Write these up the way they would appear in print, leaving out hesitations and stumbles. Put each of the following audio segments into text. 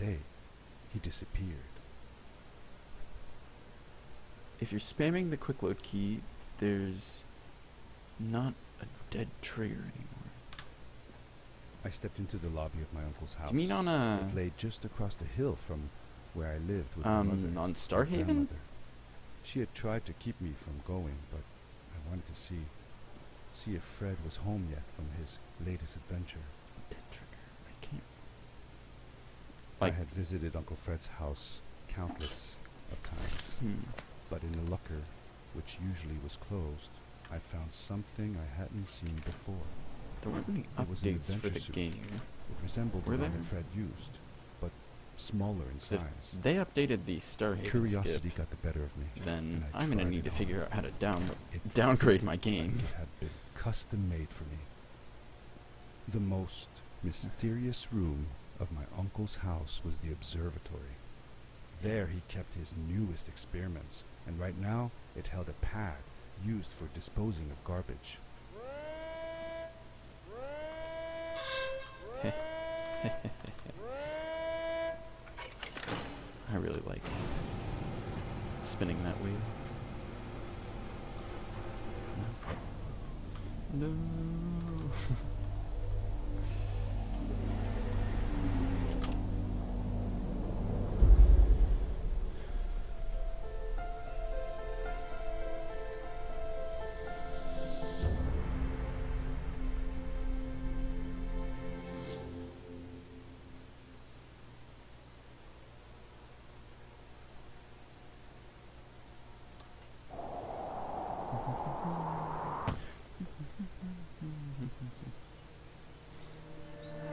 day, he disappeared. If you're spamming the quick load key, there's not a dead trigger anymore. I stepped into the lobby of my uncle's house. Do you mean on a... It lay just across the hill from where I lived with my mother. on and Starhaven? grandmother. She had tried to keep me from going, but I wanted to see if Fred was home yet from his latest adventure. Dead trigger. I can't... I had visited Uncle Fred's house countless of times, but in the locker, which usually was closed, I found something I hadn't seen before. There weren't any It was an updates for adventure the suit. game. It resembled the Were one there? that Fred used, but smaller in So if size. they updated the Starhaven Curiosity skip, got the better of me. then and I I'm gonna tried need it to on. figure out how to It downgrade my game. It had been custom made for me. The most mysterious room of my uncle's house was the observatory. There he kept his newest experiments, and right now it held a pad used for disposing of garbage. I really like spinning that wheel. No. No.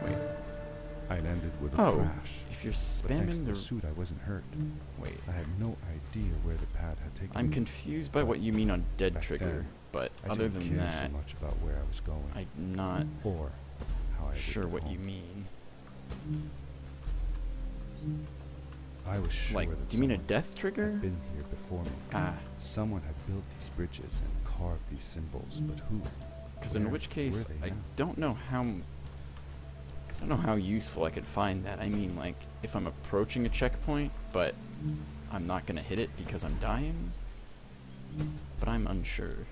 Wait. I landed with a Oh, crash. if you're But thanks to spamming the the... suit, I wasn't hurt. Wait. I had no idea where the pad had taken I'm me. confused by what you mean on dead Back trigger, then, but I other didn't than care that, so much about where I was going, I'm not or how I did sure get what you home. mean. I was sure Like, that do you mean a someone death trigger? had been here before me. Ah, Someone had built these bridges and carved these symbols, but who? because in Where which were case, they I now? don't know how useful I could find that. I mean, like, if I'm approaching a checkpoint, but I'm not gonna hit it because I'm dying, but I'm unsure.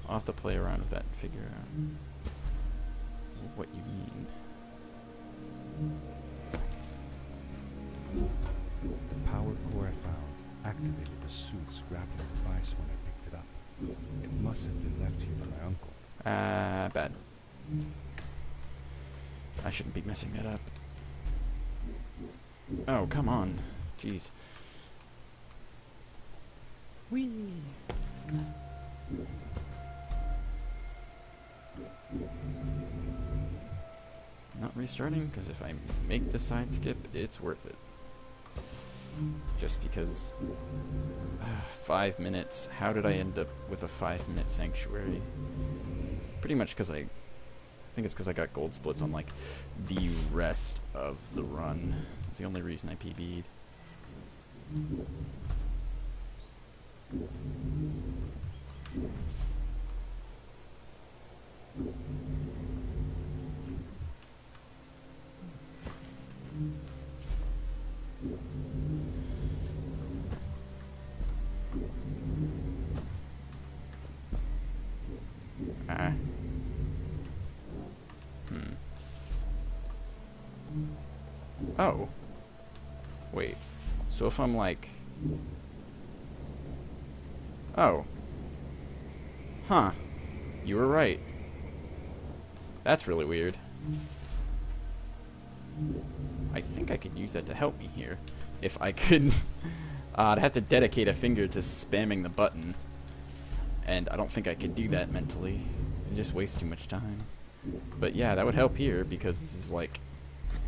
I'll have to play around with that and figure out what you mean. The power core I found activated the suit's grappling device when I picked it up. It must have been left here by my uncle. Bad. I shouldn't be messing that up. Oh, come on. Jeez. Whee! Not restarting, because if I make the side skip, it's worth it. Just because... 5 minutes. How did I end up with a 5-minute sanctuary? Pretty much because I think it's because I got gold splits on, like, the rest of the run. It's the only reason I PB'd. Ah. Oh. Wait. So if I'm like... Oh. Huh. You were right. That's really weird. I think I could use that to help me here. If I could... I'd have to dedicate a finger to spamming the button. And I don't think I could do that mentally. It just wastes too much time. But yeah, that would help here, because this is like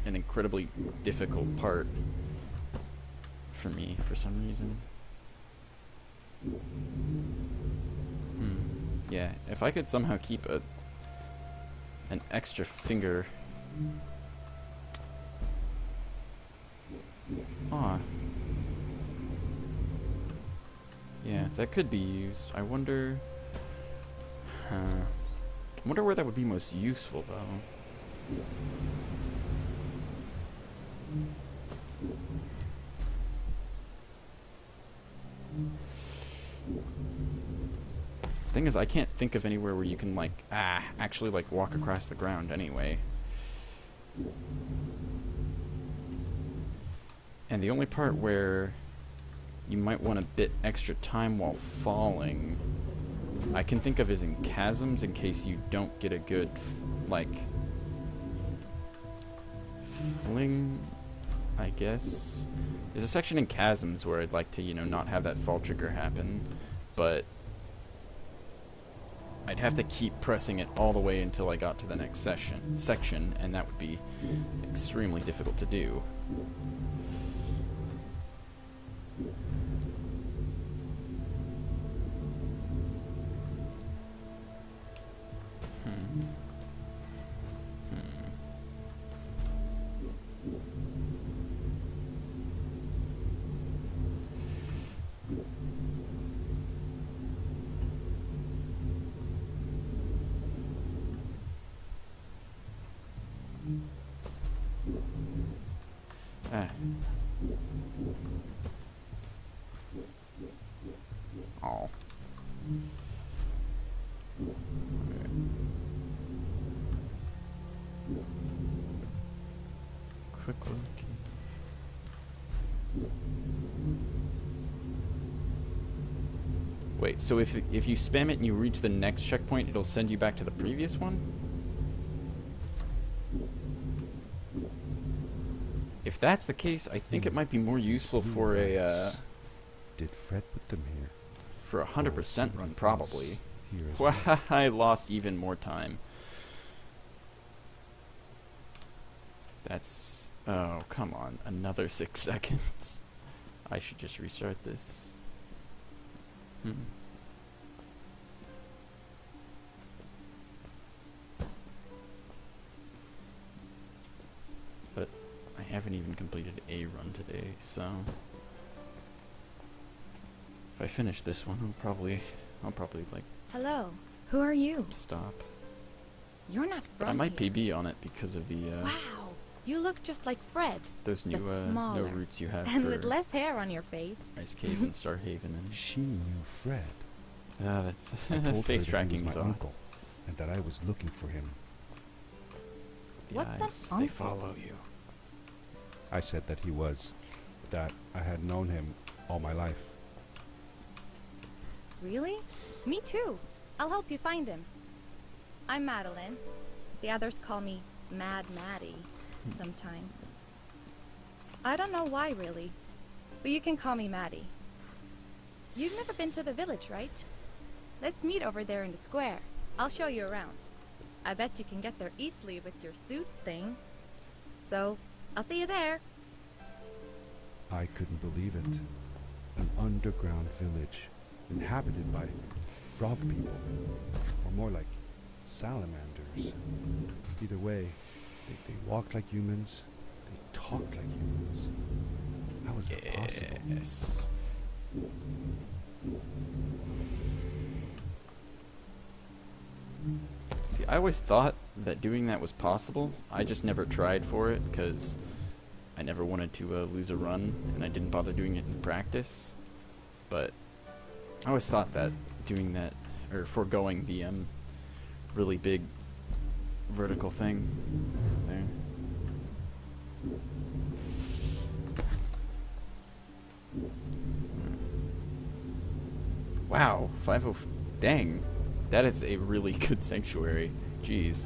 an incredibly difficult part for me for some reason. Yeah, if I could somehow keep an extra finger. Ah. Yeah, that could be used. I wonder... I wonder where that would be most useful, though. Thing is, I can't think of anywhere where you can, like, actually, like, walk across the ground anyway. And the only part where you might want a bit extra time while falling, I can think of is in chasms, in case you don't get a good, like, fling, I guess. There's a section in chasms where I'd like to, you know, not have that fall trigger happen, but I'd have to keep pressing it all the way until I got to the next section, and that would be extremely difficult to do. Oh. Quick look. Wait, so if you spam it and you reach the next checkpoint, it'll send you back to the previous one? If that's the case, I think it might be more useful for a Did Fred put them here? for a 100% run, probably. Here as Well, well. I lost even more time. That's... Oh, come on. Another 6 seconds. I should just restart this. But I haven't even completed a run today, so... If I finish this one, I'll probably like Hello. Who are you? stop. You're not But from I might here. PB on it because of the Wow. You look just like Fred. those new but no smaller. routes you have And for with less hair on your face. Ice Cave and Starhaven and She knew Fred. that's I told face her that tracking he was is my off. uncle, and that I was looking for him. The What's an eyes, they uncle? follow you. I said that he was, that I had known him all my life. Really? Me too. I'll help you find him. I'm Madeline. The others call me Mad Maddie sometimes. I don't know why, really. But you can call me Maddie. You've never been to the village, right? Let's meet over there in the square. I'll show you around. I bet you can get there easily with your suit thing. So, I'll see you there. I couldn't believe it. An underground village, inhabited by frog people, or more like salamanders. Either way, they walk like humans, they talk like humans. How is that possible? Yes. See, I always thought that doing that was possible. I just never tried for it because I never wanted to lose a run, and I didn't bother doing it in practice. But I always thought that doing that, or foregoing the really big vertical thing there. Wow, 50. Dang, that is a really good sanctuary. Jeez.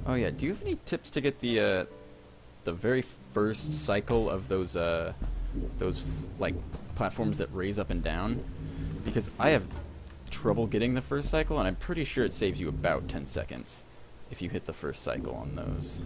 Oh yeah, do you have any tips to get the very first cycle of those like platforms that raise up and down? Because I have trouble getting the first cycle, and I'm pretty sure it saves you about 10 seconds if you hit the first cycle on those.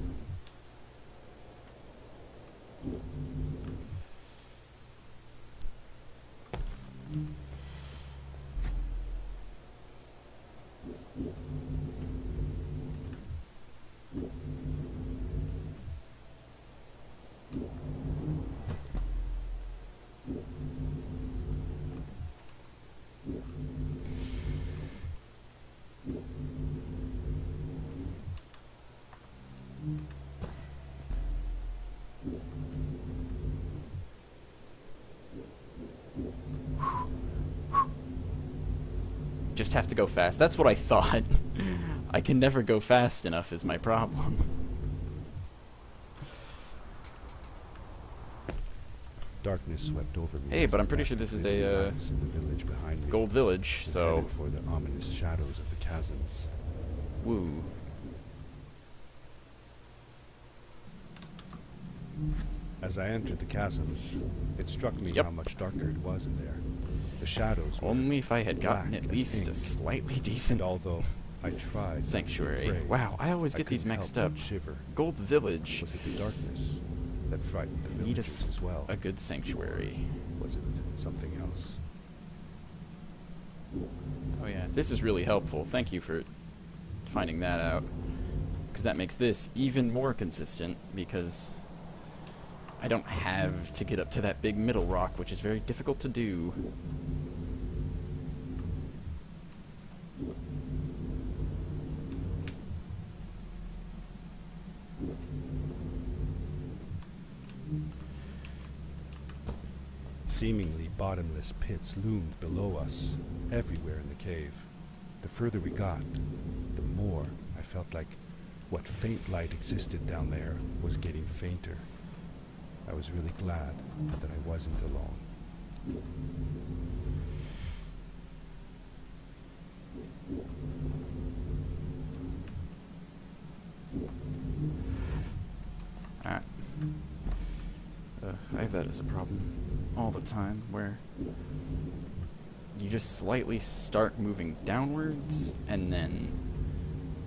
just have to go fast. That's what I thought. I can never go fast enough is my problem. Darkness swept over me. Hey, as but I I'm pretty left sure this the is fading a lights in the village behind me, gold village, and so headed for the ominous shadows of the chasms. woo. As I entered the chasms, it struck me Yep. how much darker it was in there. The shadows were Only if I had gotten black at as least a ink. slightly And decent although I tried to be sanctuary. afraid, Wow, I always I get these couldn't mixed help up. but shiver. Gold village. Was it the darkness that frightened the Need villagers as well? a good sanctuary. Was it something else? Oh yeah, this is really helpful. Thank you for finding that out. Because that makes this even more consistent, because I don't have to get up to that big middle rock, which is very difficult to do. Seemingly bottomless pits loomed below us, everywhere in the cave. The further we got, the more I felt like what faint light existed down there was getting fainter. I was really glad that I wasn't alone. Alright. I have that as a problem all the time, where you just slightly start moving downwards, and then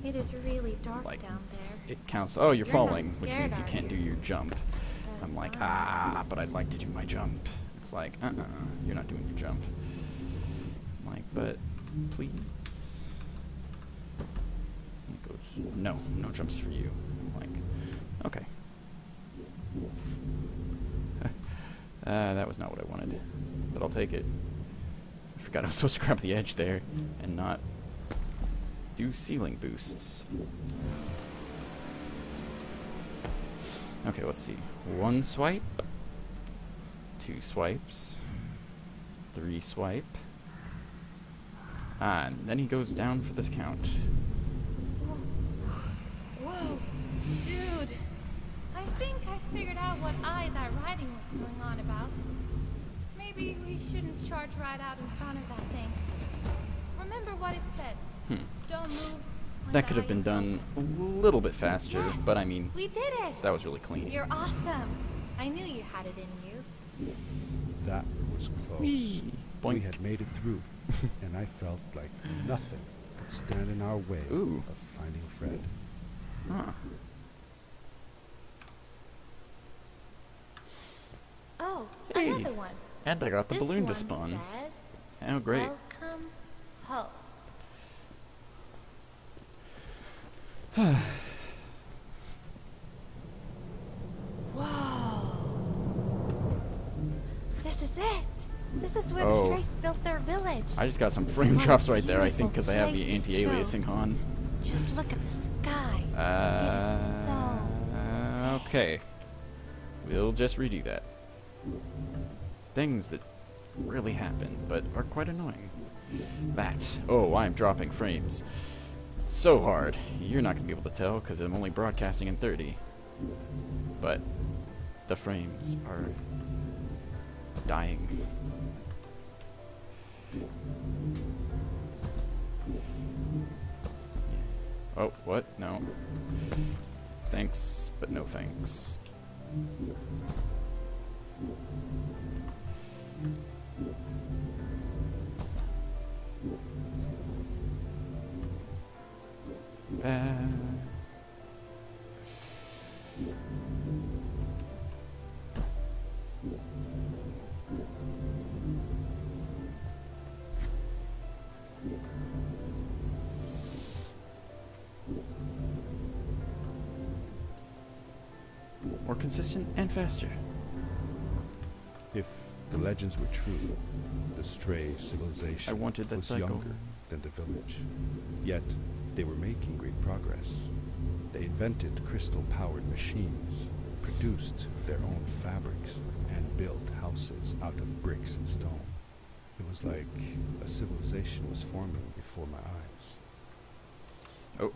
It is really dark Like, down there. it counts. Oh, you're You're not falling, which scared, means you are can't do you? your jump. I'm like, but I'd like to do my jump. It's like, you're not doing your jump. I'm like, but please. And it goes, no jumps for you. I'm like, okay. That was not what I wanted, but I'll take it. I forgot I was supposed to grab the edge there and not do ceiling boosts. Okay, let's see. 1 swipe, 2 swipes, 3 swipe, and then he goes down for this count. Whoa, dude! I think I figured out what that writing was going on about. Maybe we shouldn't charge right out in front of that thing. Remember what it said. Don't move. when That the could have eye been is done a little bit faster, Yes, but I mean, we did it! that was really clean. You're awesome. I knew you had it in you. That was close. Whee! We Boink. had made it through, and I felt like nothing could stand in our way Ooh. of finding Fred. Huh. Oh, Hey. another one. And I got the This balloon to one spawn. says, Oh, great. Welcome home. Whoa. This is it. This is where Oh. the Strays built their village. I just got some frame What a drops right there, I beautiful think, because I have the place it anti-aliasing shows. on. Just look at the sky. Okay. We'll just redo that. Things that really happen, but are quite annoying. That. Oh, I'm dropping frames. So hard. You're not going to be able to tell, because I'm only broadcasting in 30. But the frames are dying. Oh, what? No. Thanks, but no thanks. More consistent and faster. If the legends were true, the Stray civilization I wanted that was cycle. younger than the village. Yet, they were making great progress. They invented crystal-powered machines, produced their own fabrics, and built houses out of bricks and stone. It was like a civilization was forming before my eyes. Oh.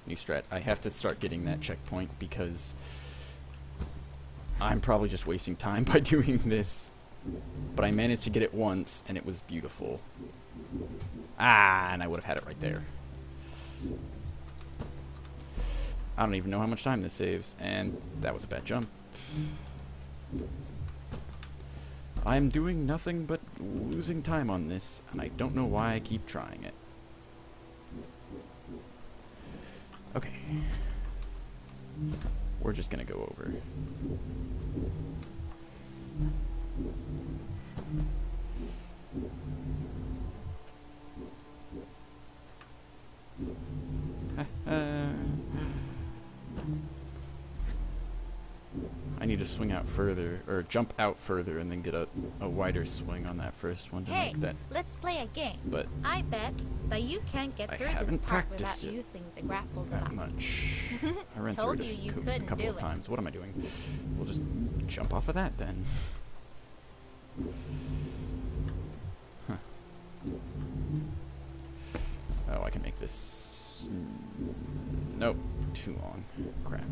New strat. I have to start getting that checkpoint because I'm probably just wasting time by doing this. But I managed to get it once, and it was beautiful. Ah, and I would have had it right there. I don't even know how much time this saves, and that was a bad jump. I'm doing nothing but losing time on this, and I don't know why I keep trying it. Okay. We're just gonna go over. I need to swing out further, or jump out further, and then get a wider swing on that first one to Hey, make that. let's play a game. But I bet that you can't get I through this haven't part practiced without it using the grapple that device. much. I ran through Told it you you a couldn't couple do of it. times. What am I doing? We'll just jump off of that then. Huh. Oh, I can make this. Nope, too long. Crap.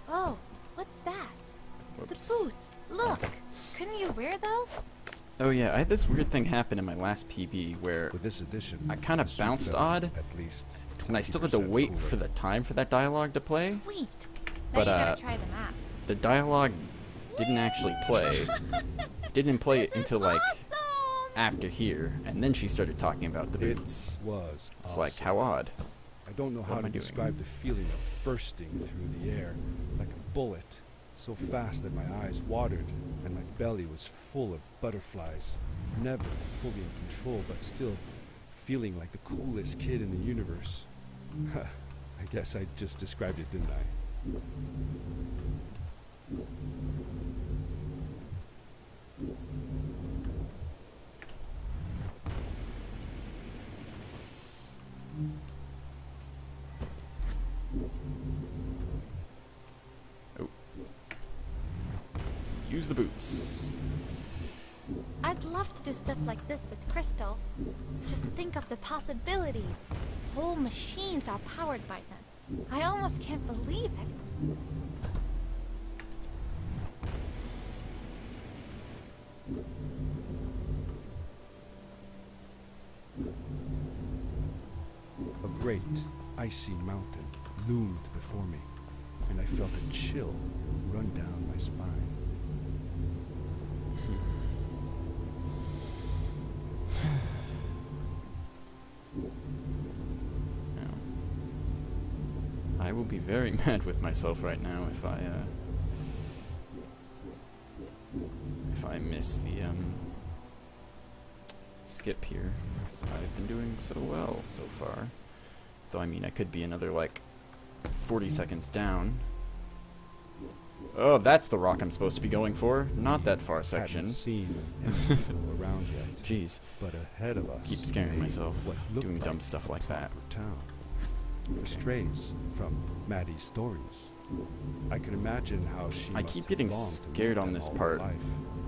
Oh, what's that? Whoops. The boots. Look. Couldn't you wear those? Oh yeah, I had this weird thing happen in my last PB where With this addition, I kind the of suit bounced felt odd, At least and I still had to 20% wait cooler. for the time for that dialogue to play. Sweet. But, Now you gotta try the map. The dialogue didn't actually play. Didn't play it until like Awesome! after here, and then she started talking about the It boots. was It's like, awesome. how odd. I don't know What how am to I doing? describe the feeling of bursting through the air like a bullet, so fast that my eyes watered and my belly was full of butterflies. Never fully in control, but still feeling like the coolest kid in the universe. I guess I just described it, didn't I? Oh. Use the boots. I'd love to do stuff like this with crystals. Just think of the possibilities. Whole machines are powered by them. I almost can't believe it. A great, icy mountain loomed before me, and I felt a chill run down my spine. Now, I will be very mad with myself right now if I miss the skip here, because I've been doing so well so far. Though I mean, I could be another like 40 seconds down. Oh, that's the rock I'm supposed to be going for. Not that far section. Hadn't seen any people around yet, Jeez, but ahead of us keep scaring lay myself what looked doing dumb like stuff a like that. proper town. The strays from Maddie's stories. I could imagine how she I must keep have getting longed to scared live on them this all her part life.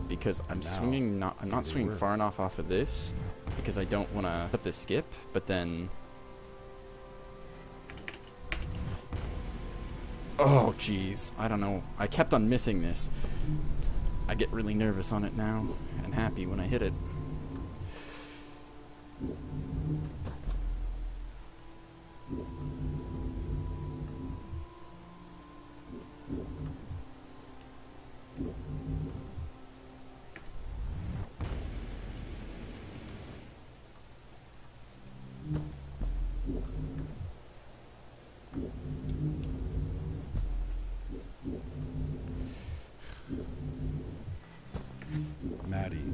because I'm Now, swinging. I'm not they swinging were. far enough off of this because I don't want to put the skip. But then, oh jeez, I don't know. I kept on missing this. I get really nervous on it now and happy when I hit it. Maddie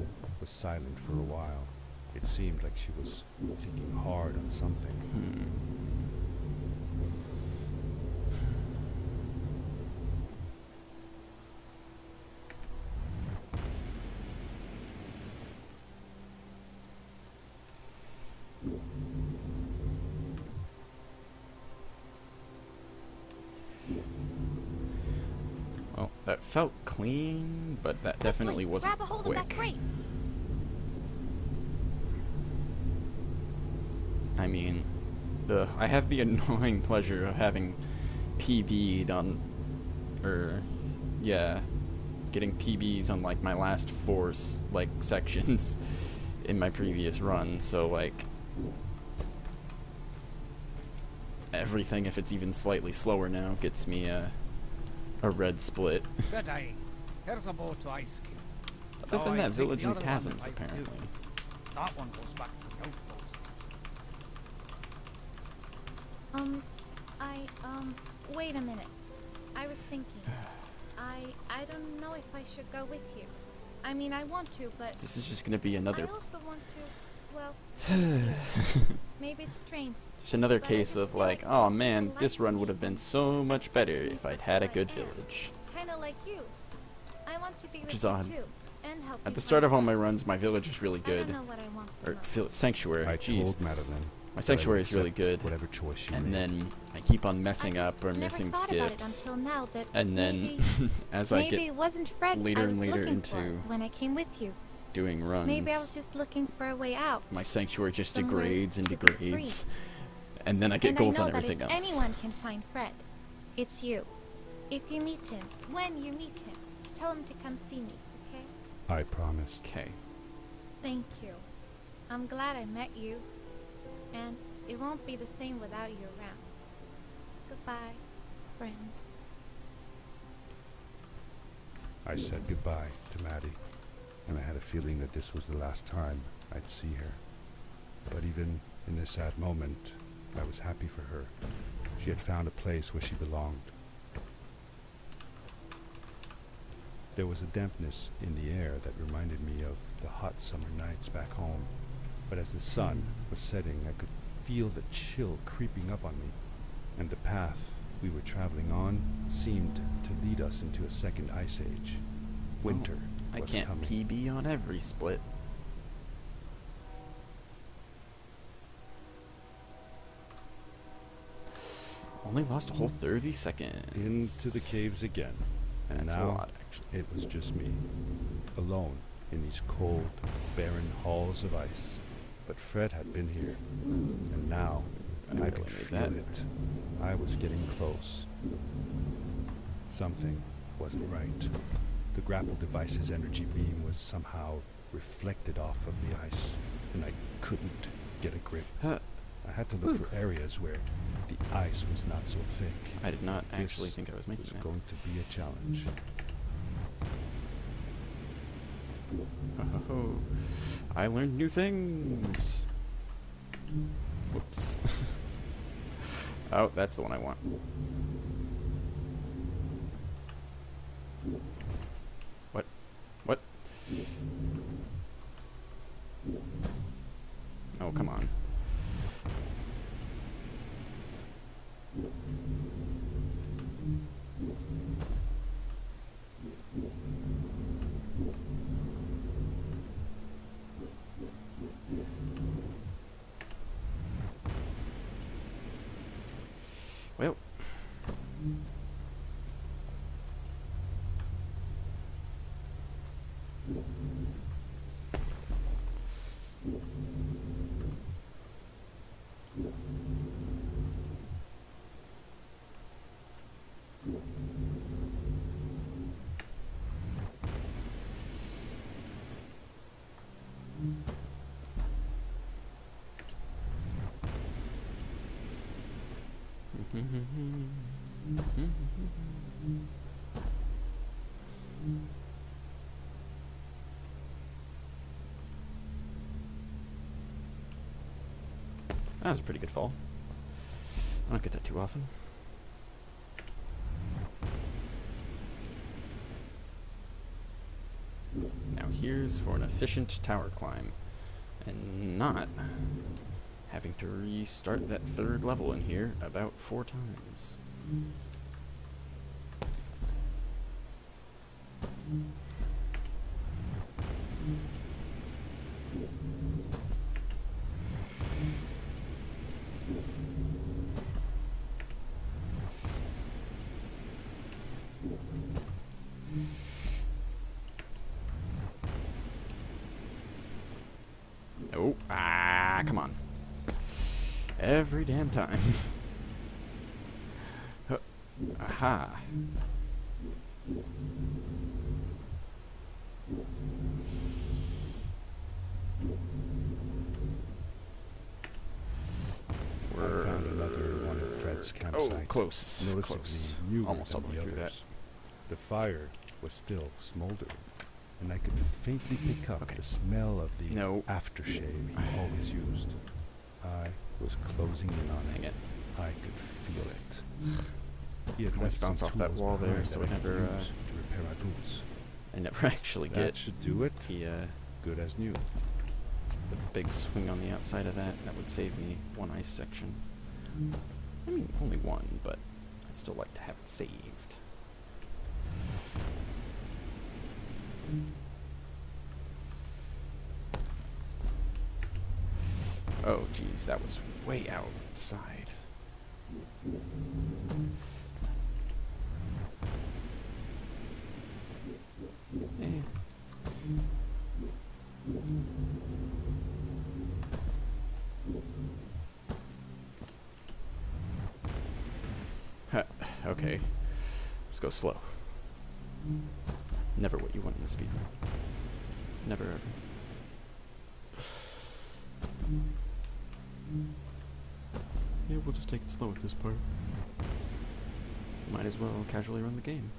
was silent for a while. It seemed like she was thinking hard on something. That felt clean, but that definitely wasn't Grab a hold of that quick. crate. I mean, I have the annoying pleasure of having PB'd on, getting PBs on like my last four sections in my previous run. So like everything, if it's even slightly slower now, gets me a red split. Good day. Here's a boat to ice ski. Other Now than I that take village the in other one chasms, if I do. apparently. That one goes back to the outpost. Wait a minute. I was thinking. I don't know if I should go with you. I mean, I want to, but This is just gonna be I another, also want to, well, stay here. Maybe it's strange. just another But I case just of feel like, like oh most man, people this like run me would have been and so much better if I'd had a good I am. village. Kind of like you. I want to be Which with is you odd. too, and help At you the start find of all my friends. runs, my village is really I don't good. know what I want the Or most. sanctuary, I jeez. told Madeline My that sanctuary I would is really accept good. whatever choice she And made. then I keep on I messing just up or never missing thought about it skips. until now that And then maybe, as I maybe get it wasn't Fred later I and was later looking into for when I came with you. doing runs, Maybe I was just looking for a way out. my sanctuary just somewhere degrades and to be free. degrades. And then I get And goals I know on everything that if else. anyone can find Fred, it's you. If you meet him, when you meet him, tell him to come see me, okay? I promised. Okay. Thank you. I'm glad I met you. And it won't be the same without you around. Goodbye, friend. I said goodbye to Maddie, and I had a feeling that this was the last time I'd see her. But even in this sad moment, I was happy for her. She had found a place where she belonged. There was a dampness in the air that reminded me of the hot summer nights back home. But as the sun was setting, I could feel the chill creeping up on me, and the path we were traveling on seemed to lead us into a second ice age. Winter I was can't coming. PB on every split. Only lost a whole 30 seconds. Into the caves again, and That's now a lot, actually. it was just me, alone in these cold, barren halls of ice. But Fred had been here, and now I I really could need feel that. it. I was getting close. Something wasn't right. The grapple device's energy beam was somehow reflected off of the ice, and I couldn't get a grip. I had to look for areas where the ice was not so thick. I did not actually This think I was making was that. going to be a challenge. Oh, I learned new things. Whoops. Oh, that's the one I want. What? What? Oh, come on. Well. That was a pretty good fall. I don't get that too often. Now here's for an efficient tower climb. And not having to restart that third level in here about 4 times. Oh, come on. Every damn time. Aha. I found another one of Fred's Oh, campsite. close. Noticeably Close. newer Almost all than the way the through that. others. The fire was still smoldering, and I could faintly pick up Okay. the smell of the No. aftershave he always used. I was closing in on Dang it. it. I could feel it. He had Always left some bounce off that tools wall there, behind so that I I could never, use to repair my boots. I never actually That get should do it. the Good as new. big swing on the outside of that. That would save me one ice section. I mean, only one, but I'd still like to have it saved. Oh, geez, that was way outside. Eh. Okay, let's go slow. Never what you want in a speedrun. Never ever. Yeah, we'll just take it slow at this part. Might as well casually run the game.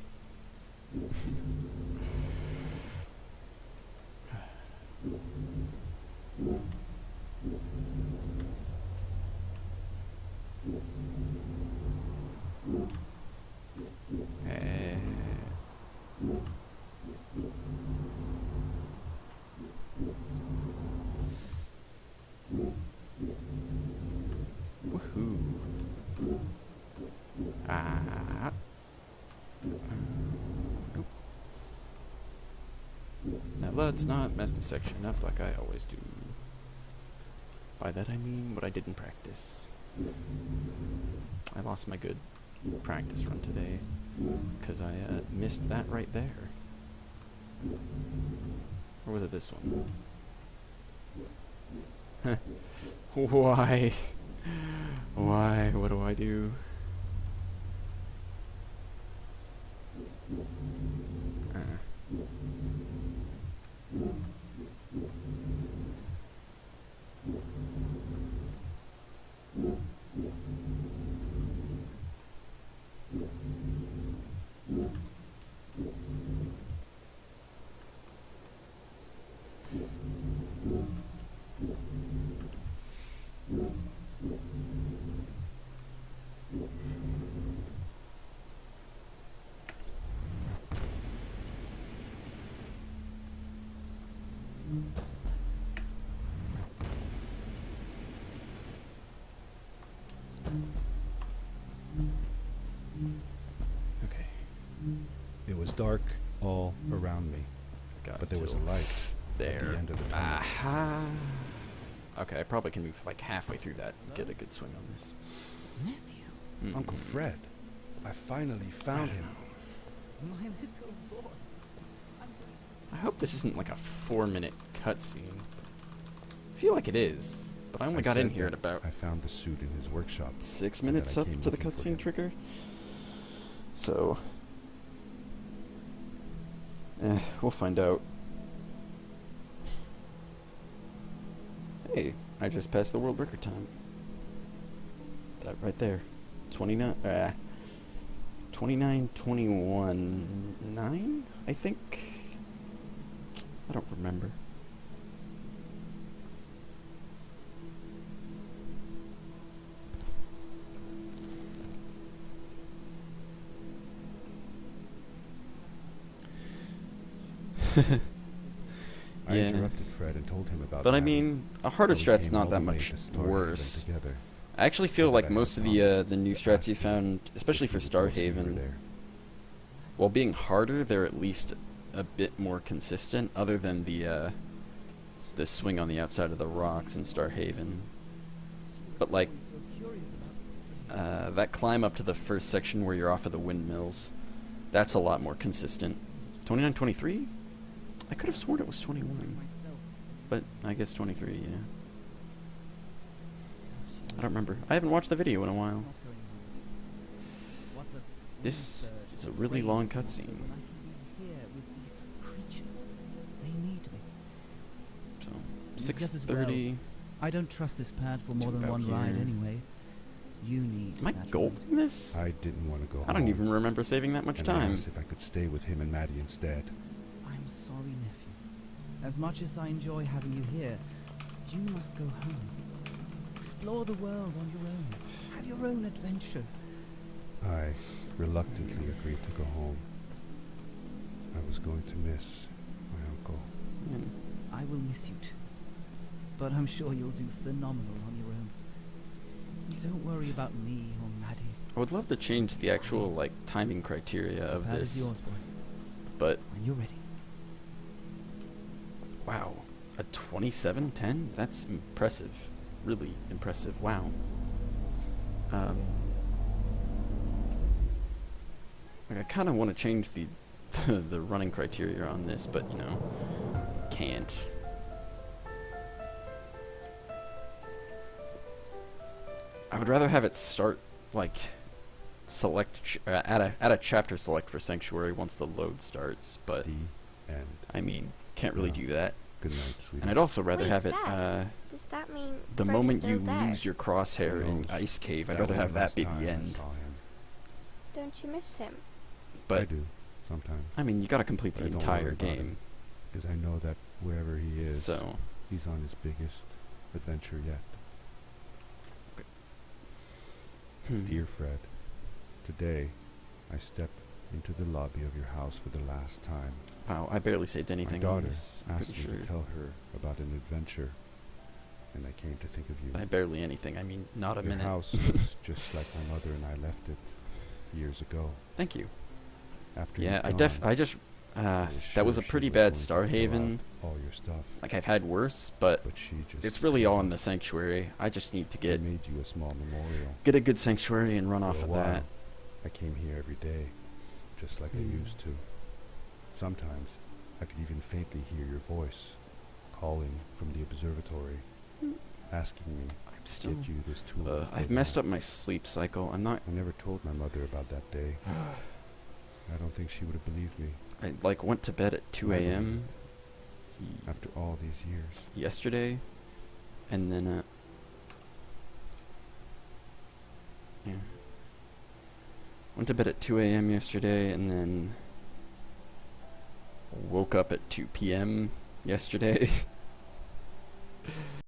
Eh. Woohoo. Ah. Nope. Now let's not mess the section up like I always do. By that I mean what I did in practice. I lost my good practice run today because I missed that right there. Or was it this one? Why? Why? What do I do? Okay. It was dark all around me, Got but there was a till light at there. the end of the tunnel. Aha. Okay, I probably can move like halfway through that and get a good swing on this. Uncle Fred, I finally found him. I hope this isn't like a 4-minute cutscene. I feel like it is, but I only got in said here that at about I found the suit in his workshop. 6 and that minutes I up came to the looking for cutscene him. trigger. So, we'll find out. Hey, I just passed the world record time. That right there. 29:21:9, I think. I don't remember. I Yeah. interrupted Fred and told him about But I Maddie, mean, a harder how we strat's came not all that the way much to Starhaven worse. together. I actually feel So like that I most had of the promised new to strats ask you you found, especially for if you could go see her Starhaven, there. while being harder, they're at least a bit more consistent, other than the swing on the outside of the rocks in Starhaven. But like, that climb up to the first section where you're off of the windmills, that's a lot more consistent. 29:23? I could have sworn it was 21. but I guess 23, yeah. I don't remember. I haven't watched the video in a while. This is a really long cutscene. So, 6:30. I don't trust this pad for more than About one ride here. anyway. You need Am I that golding this? I didn't want to go I don't home, even remember saving that much and time. asked if I could stay with him and Maddie instead. I'm sorry, nephew. As much as I enjoy having you here, you must go home. Explore the world on your own. Have your own adventures. I reluctantly agreed to go home. I was going to miss my uncle. Man, I will miss you too. But I'm sure you'll do phenomenal on your own. Don't worry about me or Maddie. I would love to change the actual like timing criteria The of pad is this, yours, boy. but When you're ready. wow, a 27:10? That's impressive. Really impressive. Wow. Like I kind of want to change the the running criteria on this, but you know, can't. I would rather have it start like select add a chapter select for Sanctuary once the load starts, but The end. I mean, can't really No. do that. Good night, sweetie. And I'd also rather Wait, have it Dad, Does that mean the Freddy's moment still you there? lose your crosshair in knows? Ice Cave. I'd That rather was have the that last be time the I end. saw him. Don't you miss him? I But do, sometimes. I mean, you gotta complete But the I don't entire worry about game. Because I know that wherever he is, So he's on his biggest adventure yet. Dear Fred, today I step into the lobby of your house for the last time. wow, I barely saved anything My on daughter this. I'm asked pretty me sure. to tell her about an adventure, and I came to think of you. By barely anything, I mean not a Your minute. house was just like my mother and I left it years ago. Thank you. After Yeah, you'd I gone, just I was that was sure a she pretty was bad going to throw Starhaven. out all your stuff, Like I've had worse, but but she just it's really all in didn't. the Sanctuary. I just need to I get made you a small memorial. a good Sanctuary and run For off a of while, that. I came here every day, just like I used to. Sometimes I could even faintly hear your voice calling from the observatory, asking me I'm to still. get you this tool. I've messed up my sleep cycle. I'm not. I never told my mother about that day. I don't think she would have believed me I like went to bed at 2 a.m. after all these years. yesterday, and then yeah, went to bed at 2 a.m. yesterday, and then woke up at 2 p.m. yesterday.